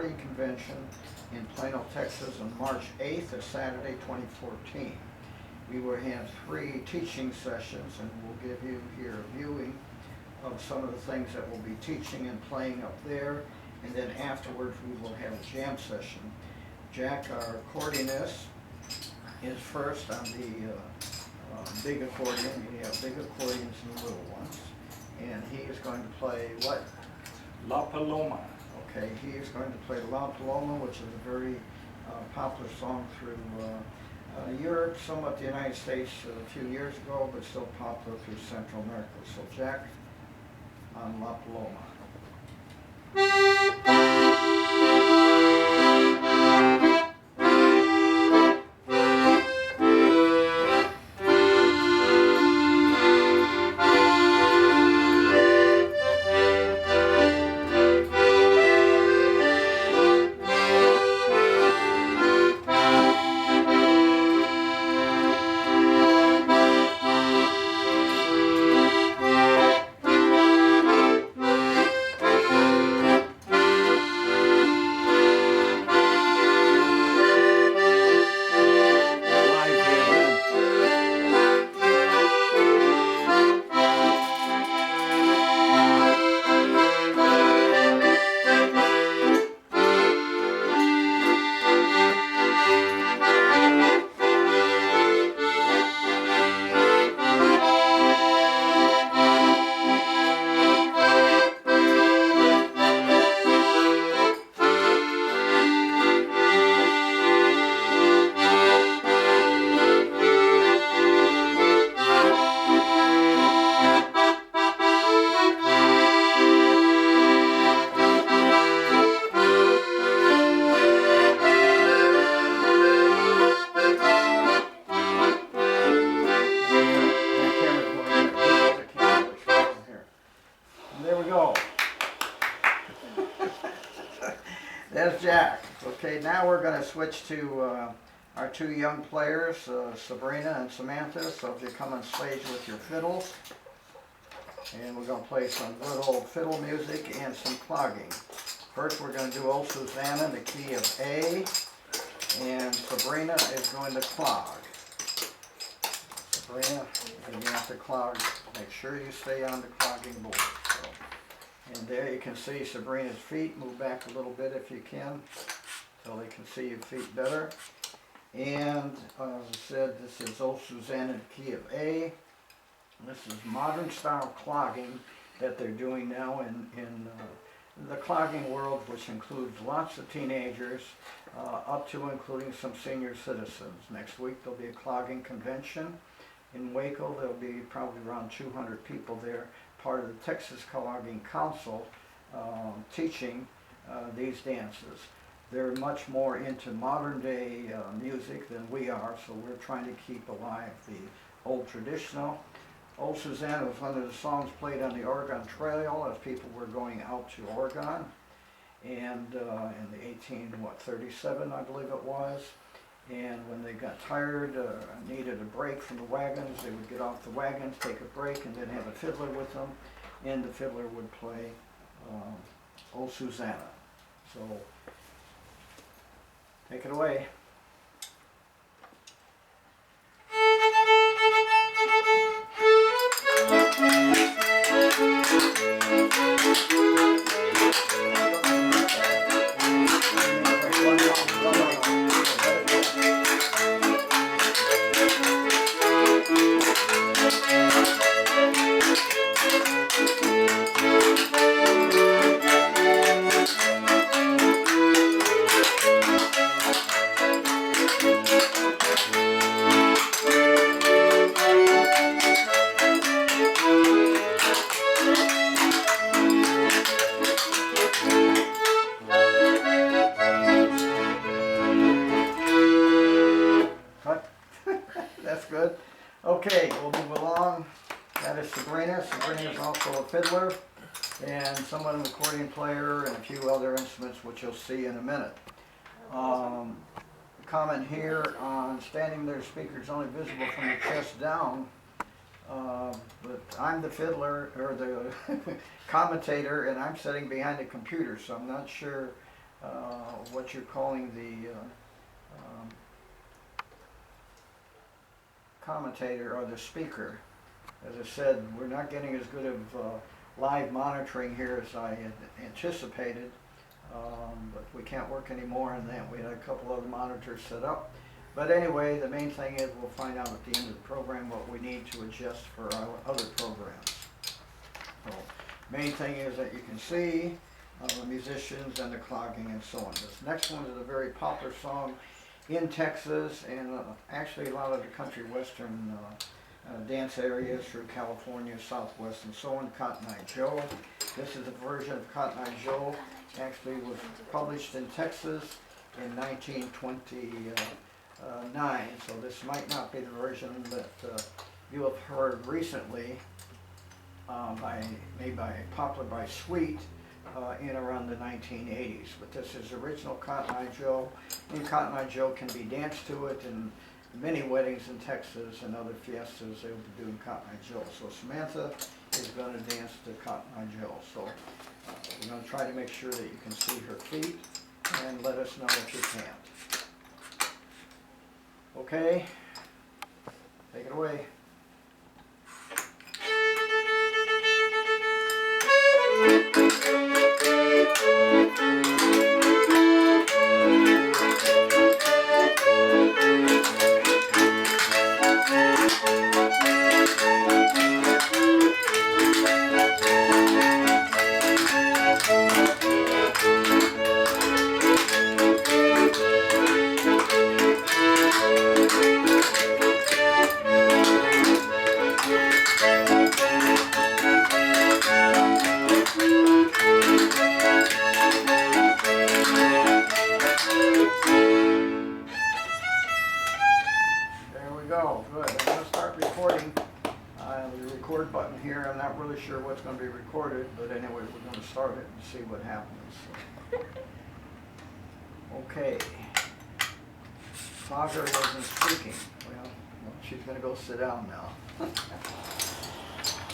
accordion convention in Plano, Texas on March 8th to Saturday 2014. We will have 3 teaching sessions, and we'll give you here a viewing of some of the things that we'll be teaching and playing up there, and then afterwards we will have a jam session. Jack, our accordionist, is first on the big accordion. We have big accordions and little ones, and he is going to play what? La Paloma. Okay, he is going to play La Paloma, which is a very popular song through Europe, somewhat the United States a few years ago, but still popular through Central America. So Jack on La Paloma. There's Jack. Okay, now we're going to switch to our 2 young players, Sabrina and Samantha. So if you come on stage with your fiddles, and we're going to play some good old fiddle music and some clogging. First we're going to do Old Susanna in the key of A, and Sabrina is going to clog. Sabrina, and you have to clog. Make sure you stay on the clogging board. So. And there you can see Sabrina's feet. Move back a little bit if you can, so they can see your feet better. And as I said, this is Old Susanna in the key of A. This is modern style clogging that they're doing now in the clogging world, which includes lots of teenagers, up to including some senior citizens. Next week there'll be a clogging convention in Waco. There'll be probably around 200 people there, part of the Texas Clogging Council, teaching these dances. They're much more into modern day music than we are, so we're trying to keep alive the old traditional. Old Susanna was one of the songs played on the Oregon Trail as people were going out to Oregon, and in the 1837 I believe it was. And when they got tired, needed a break from the wagons, they would get off the wagons, take a break, and then have a fiddler with them, and the fiddler would play Old Susanna. So, take it away. That's good. Okay, we'll move along. That is Sabrina. Sabrina is also a fiddler and somewhat an accordion player and a few other instruments, which you'll see in a minute. Comment here on standing there, speakers only visible from the chest down. But I'm the fiddler, or the commentator, and I'm sitting behind the computer, so I'm not sure what you're calling the commentator or the speaker. As I said, we're not getting as good of live monitoring here as I had anticipated, but we can't work any more on that. We had a couple other monitors set up. But anyway, the main thing is we'll find out at the end of the program what we need to adjust for our other programs. So, main thing is that you can see the musicians and the clogging and so on. This next one is a very popular song in Texas and actually a lot of the country western dance areas through California, Southwest, and so on. Cotton Eye Joe. This is a version of Cotton Eye Joe. Actually was published in Texas in 1929. So this might not be the version that you have heard recently, made popular by Sweet in around the 1980s. But this is original Cotton Eye Joe. And Cotton Eye Joe can be danced to it in many weddings in Texas and other fiestas. They will be doing Cotton Eye Joe. So Samantha is going to dance to Cotton Eye Joe. So we're going to try to make sure that you can see her feet and let us know if you can't. Okay, take it away. Go. Good. I'm going to start recording. The record button here. I'm not really sure what's going to be recorded, but anyway, we're going to start it and see what happens. Okay. Clogger wasn't speaking. Well, she's going to go sit down now.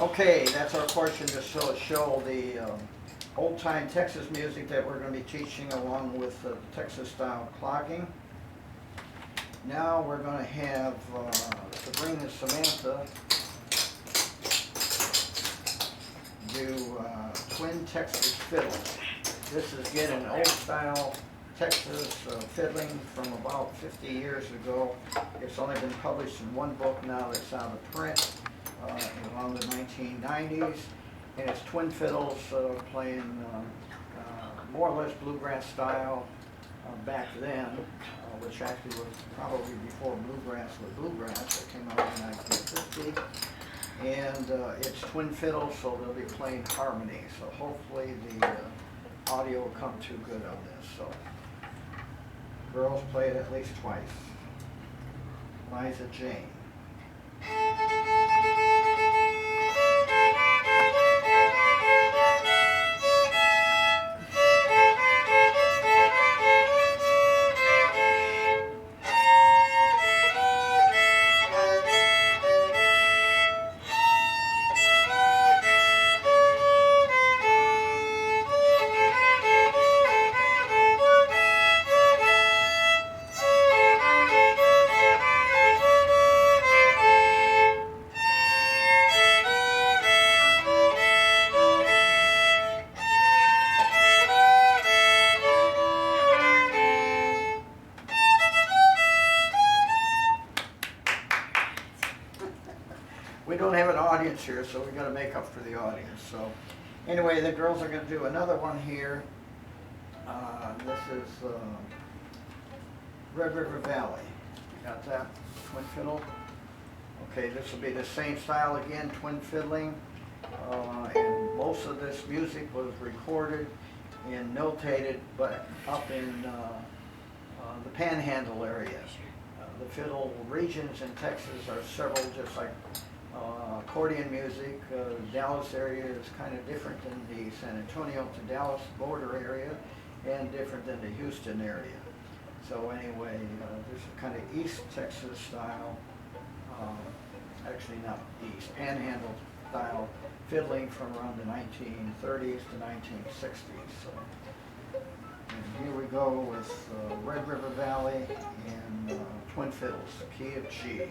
Okay, that's our portion to show the old-time Texas music that we're going to be teaching along with Texas-style clogging. Now we're going to have Sabrina and Samantha do twin Texas fiddle. This is again an old-style Texas fiddling from about 50 years ago. It's only been published in one book now that's out of print around the 1990s. And it's twin fiddles playing more or less bluegrass style back then. Which actually was probably before bluegrass was bluegrass. It came out in 1950. And it's twin fiddle, so they'll be playing harmony. So hopefully the audio will come too good on this. So girls play it at least twice. Liza Jane. We don't have an audience here, so we got to make up for the audience. So anyway, the girls are going to do another one here. This is Red River Valley. You got that? Twin fiddle. Okay, this will be the same style again, twin fiddling. And most of this music was recorded and notated, but up in the Panhandle area. The fiddle regions in Texas are several, just like accordion music. Dallas area is kind of different than the San Antonio to Dallas border area, and different than the Houston area. So anyway, this is kind of East Texas style, actually not East, Panhandle style fiddling from around the 1930s to 1960s. So, and here we go with Red River Valley and Twin Fiddles, key of G.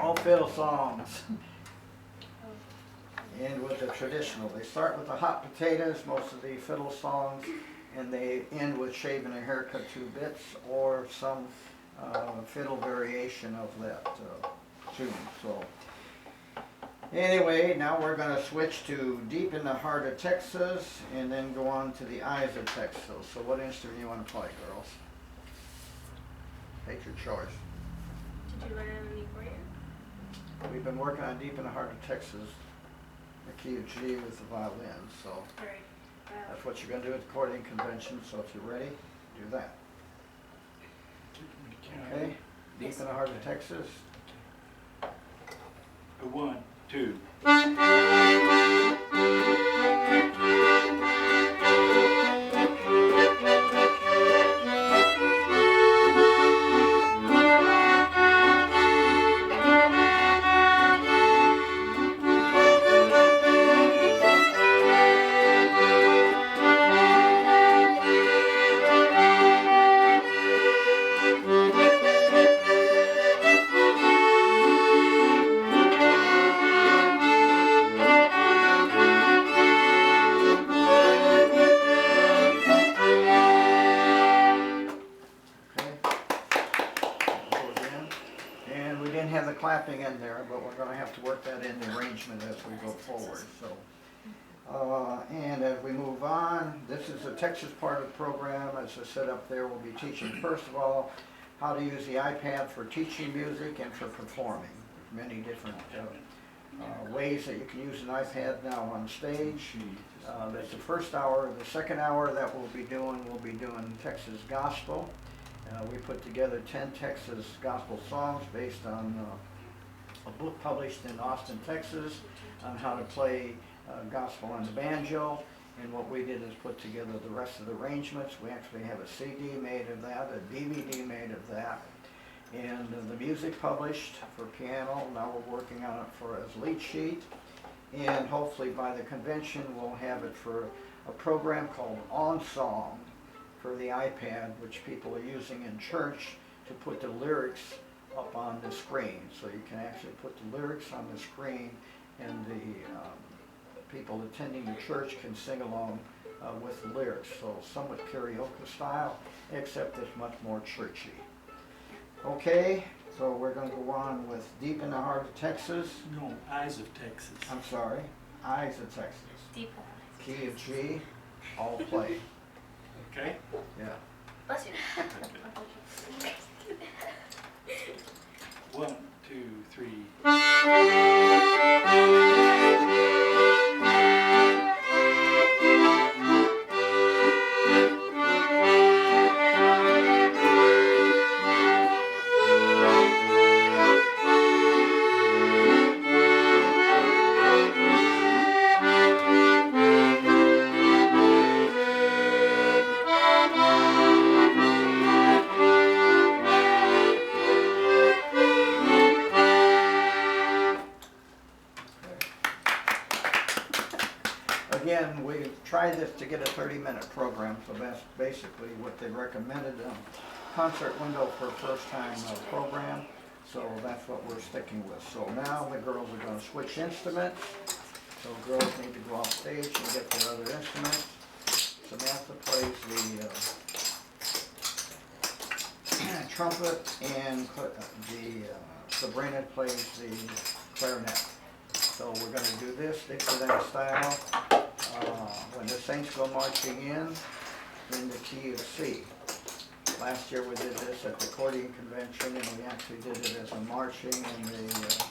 All fiddle songs end with the traditional. They start with the hot potatoes, most of the fiddle songs, and they end with shaving a haircut 2 bits or some fiddle variation of that tune. So anyway, now we're going to switch to Deep in the Heart of Texas and then go on to the Eyes of Texas. So what instrument do you want to play, girls? Take your choice. Did you learn on the accordion? We've been working on Deep in the Heart of Texas, the key of G with the violin, so Alright. that's what you're going to do at the accordion convention, so if you're ready, do that. Okay? Deep in the Heart of Texas. 1, 2. Clapping in there, but we're going to have to work that in the arrangement as we go forward. So, and as we move on, this is the Texas part of the program. As I said up there, we'll be teaching first of all how to use the iPad for teaching music and for performing. There's many different ways that you can use an iPad now on stage. That's the first hour. The second hour that we'll be doing Texas gospel. We put together 10 Texas gospel songs based on a book published in Austin, Texas, on how to play gospel on the banjo. And what we did is put together the rest of the arrangements. We actually have a CD made of that, a DVD made of that, and the music published for piano. Now we're working on it for as lead sheet. And hopefully by the convention we'll have it for a program called On Song for the iPad, which people are using in church to put the lyrics up on the screen. So you can actually put the lyrics on the screen, and the people attending the church can sing along with the lyrics. So somewhat karaoke style, except it's much more churchy. Okay, so we're going to go on with Deep in the Heart of Texas. No, Eyes of Texas. I'm sorry, Eyes of Texas. Deep. Key of G, all play. Okay? Yeah. Bless you. 1, 2, 3. Again, we've tried this to get a 30-minute program, so that's basically what they recommended. Concert window for a first-time program, so that's what we're sticking with. So now the girls are going to switch instruments, So girls need to go off stage and get their other instruments. Samantha plays the trumpet, and Sabrina plays the clarinet. So we're going to do this Dixieland style when the Saints go marching in the key of C. Last year we did this at the accordion convention, and we actually did it as a marching in the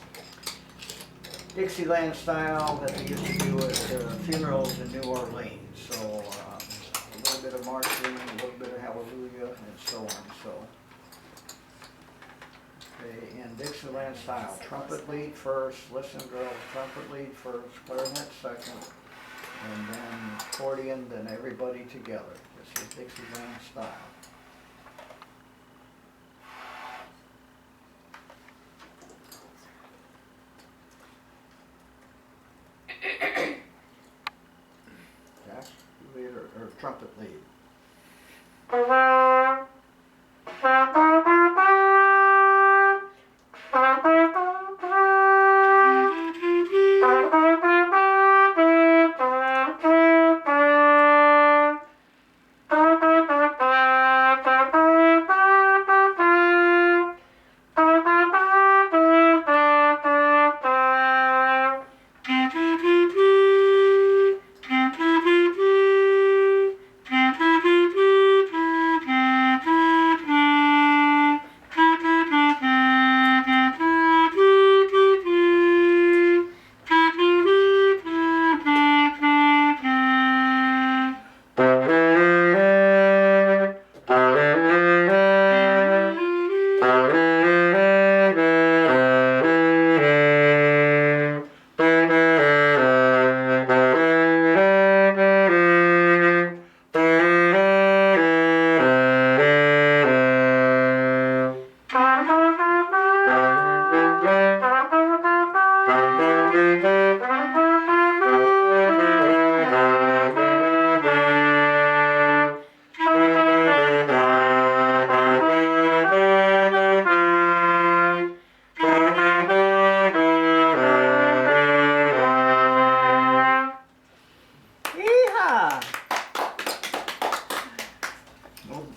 Dixieland style that they used to do at funerals in New Orleans. So a little bit of marching, a little bit of hallelujah, and so on. So, okay, in Dixieland style, trumpet lead first, listen girls, trumpet lead first, clarinet second, and then accordion, then everybody together. This is Dixieland style. Jack, lead or trumpet lead.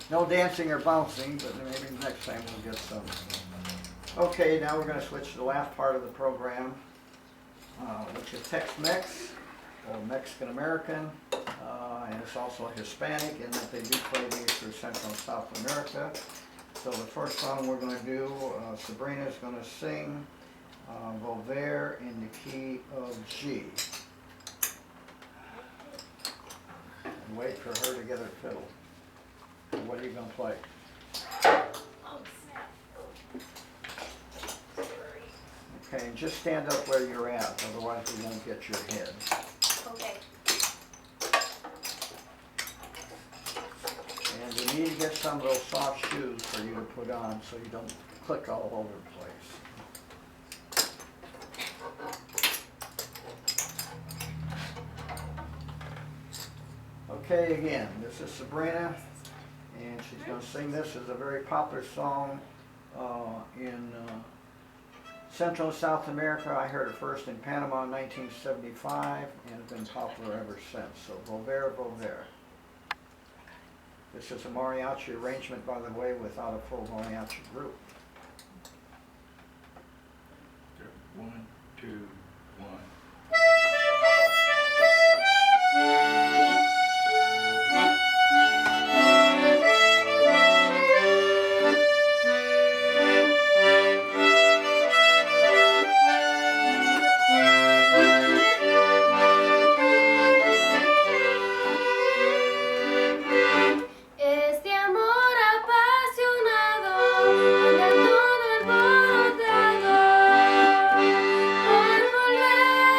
No dancing or bouncing, but maybe next time we'll get some. Okay, now we're going to switch to the last part of the program, which is Tex-Mex, or Mexican-American, and it's also Hispanic in that they do play these through Central and South America. So the first song we're going to do, Sabrina's going to sing Volver in the key of G. And wait for her to get her fiddle. What are you going to play? Oh, snap. Okay, and just stand up where you're at, otherwise we won't get your head. Okay. And you need to get some of those soft shoes for you to put on so you don't click all over the place. Okay, again, this is Sabrina, and she's going to sing this. It's a very popular song in Central and South America. I heard it first in Panama in 1975, and it's been popular ever since. So, Volver, Volver. This is a mariachi arrangement, by the way, without a full mariachi group. 1, 2, 1. Este amor apasionado anda todo alborotado por volver.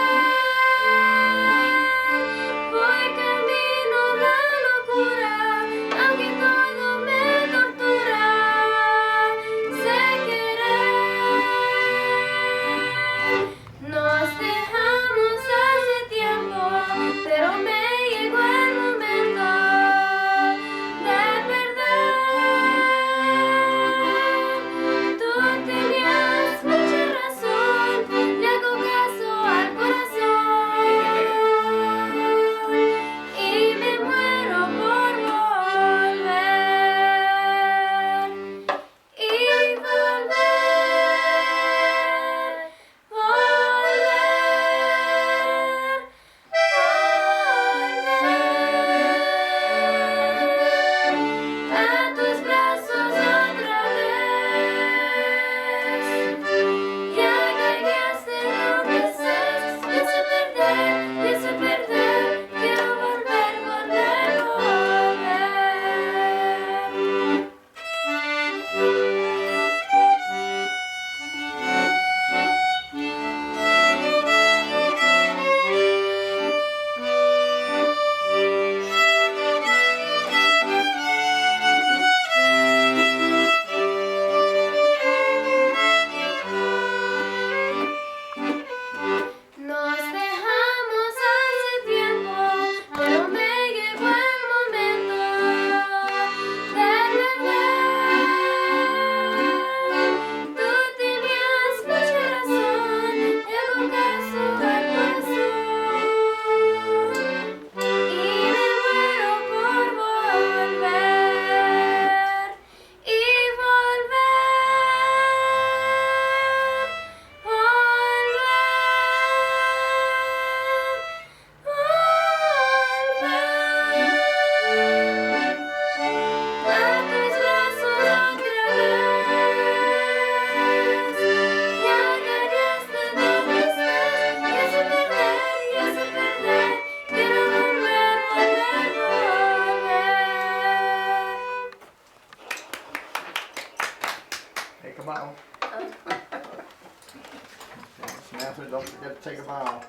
Samantha, don't forget to take a bow.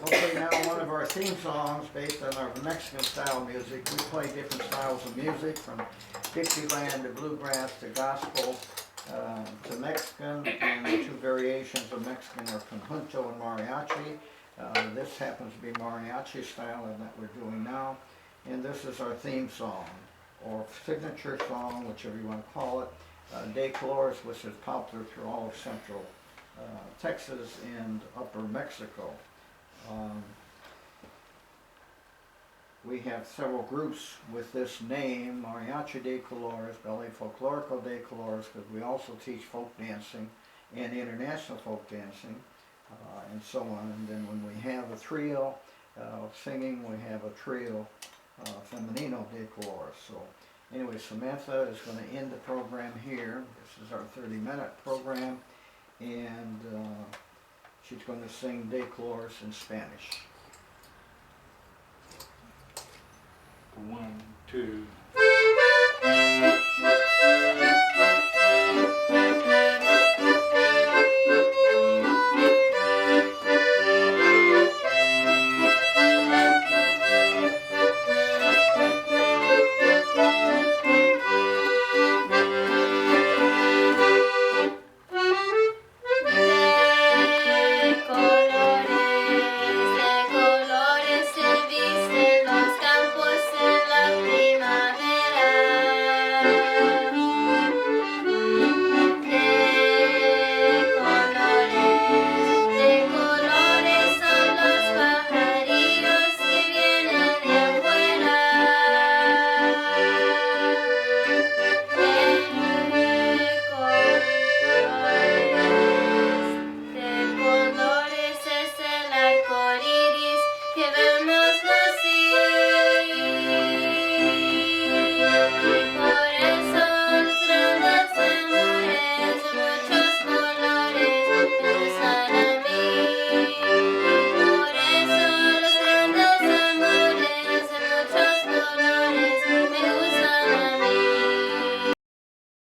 Okay, now one of our theme songs based on our Mexican style music. We play different styles of music from Dixieland to bluegrass to gospel to Mexican, and the two variations of Mexican are conjunto and mariachi. This happens to be mariachi style and that we're doing now. And this is our theme song, or signature song, whichever you want to call it. De Colores, which is popular through all of central Texas and upper Mexico. We have several groups with this name, Mariachi de Colores, Ballet Folklorico de Colores, because we also teach folk dancing and international folk dancing, and so on. And then when we have a trio singing, we have a trio Femenino de Colores. So anyway, Samantha is going to end the program here. This is our 30-minute program, and she's going to sing De Colores in Spanish. 1, 2,